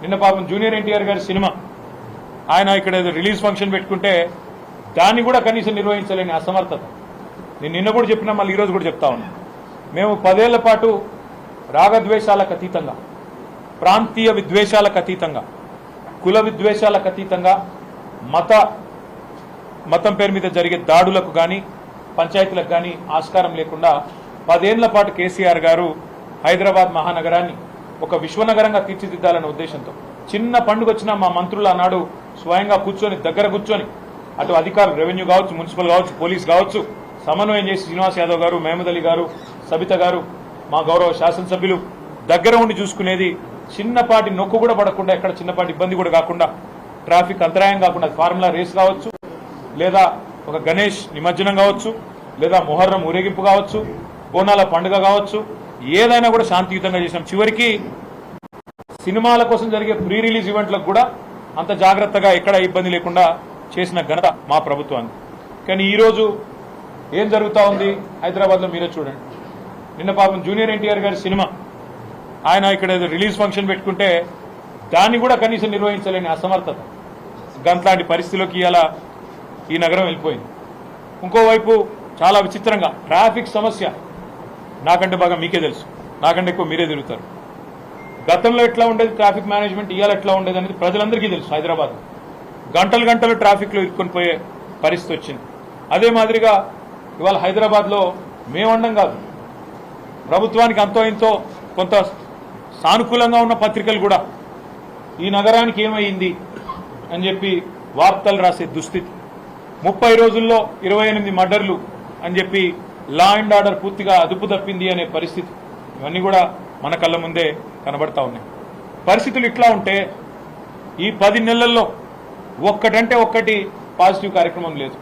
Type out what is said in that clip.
నిన్న పాపం జూనియర్ ఎన్టీఆర్ గారి సినిమా ఆయన ఇక్కడ రిలీజ్ ఫంక్షన్ పెట్టుకుంటే దాన్ని కూడా కనీసం నిర్వహించలేని అసమర్థత. నేను నిన్న కూడా చెప్పినా, మళ్ళీ ఈరోజు కూడా చెప్తా ఉన్నా. మేము 10 ఏళ్ల పాటు రాగద్వేషాలకు అతీతంగా, ప్రాంతీయ విద్వేషాలకు అతీతంగా, కుల విద్వేషాలకు అతీతంగా, మతం పేరు మీద జరిగే దాడులకు కానీ పంచాయతీలకు కానీ ఆస్కారం లేకుండా 10 ఏళ్ల పాటు కేసీఆర్ గారు హైదరాబాద్ మహానగరాన్ని ఒక విశ్వనగరంగా తీర్చిదిద్దాలనే ఉద్దేశంతో చిన్న పండుగ వచ్చినా మా మంత్రులు ఆనాడు స్వయంగా కూర్చొని దగ్గర కూర్చొని అటు అధికారులు, రెవెన్యూ కావచ్చు, మున్సిపల్ కావచ్చు, పోలీస్ కావచ్చు, సమన్వయం చేసి శ్రీనివాస్ యాదవ్ గారు, మహమూద్ అలీ గారు, సబిత గారు, మా గౌరవ శాసనసభ్యులు దగ్గర ఉండి చూసుకునేది. చిన్నపాటి నొక్కు కూడా పడకుండా, ఎక్కడ చిన్నపాటి ఇబ్బంది కూడా కాకుండా, ట్రాఫిక్ అంతరాయం కాకుండా, ఫార్ములా రేస్ కావచ్చు, లేదా ఒక గణేష్ నిమజ్జనం కావచ్చు, లేదా మొహర్రం ఊరేగింపు కావచ్చు, బోనాల పండుగ కావచ్చు, ఏదైనా కూడా శాంతియుతంగా చేసినాం. చివరికి సినిమాల కోసం జరిగే ప్రీ రిలీజ్ ఈవెంట్లకు కూడా అంత జాగ్రత్తగా ఎక్కడ ఇబ్బంది లేకుండా చేసిన ఘనత మా ప్రభుత్వానికి. కానీ ఈరోజు ఏం జరుగుతూ ఉంది హైదరాబాద్లో మీరే చూడండి. నిన్న పాపం జూనియర్ ఎన్టీఆర్ గారి సినిమా ఆయన ఇక్కడ రిలీజ్ ఫంక్షన్ పెట్టుకుంటే దాన్ని కూడా కనీసం నిర్వహించలేని అసమర్థత. గంట్లాంటి పరిస్థితిలోకి ఇలా ఈ నగరం వెళ్ళిపోయింది. ఇంకోవైపు చాలా విచిత్రంగా ట్రాఫిక్ సమస్య నాకంటే బాగా మీకే తెలుసు, నాకంటే ఎక్కువ మీరే తిరుగుతారు. గతంలో ఎట్లా ఉండేది ట్రాఫిక్ మేనేజ్మెంట్, ఇవాళ ఎట్లా ఉండేది అనేది ప్రజలందరికీ తెలుసు. హైదరాబాద్ గంటలు గంటలు ట్రాఫిక్లో ఇరుక్కొని పోయే పరిస్థితి వచ్చింది. అదే మాదిరిగా ఇవాళ హైదరాబాద్లో మేమండం కాదు, ప్రభుత్వానికి అంతో ఇంతో కొంత సానుకూలంగా ఉన్న పత్రికలు కూడా ఈ నగరానికి ఏమైంది అని చెప్పి వార్తలు రాసే దుస్థితి. 30 రోజుల్లో 28 మర్డర్లు అని చెప్పి లా అండ్ ఆర్డర్ పూర్తిగా అదుపు తప్పింది అనే పరిస్థితి. ఇవన్నీ కూడా మన కళ్ళ ముందే కనబడతా ఉన్నాయి. పరిస్థితులు ఇట్లా ఉంటే ఈ 10 నెలల్లో ఒక్కటంటే ఒక్కటి పాజిటివ్ కార్యక్రమం లేదు.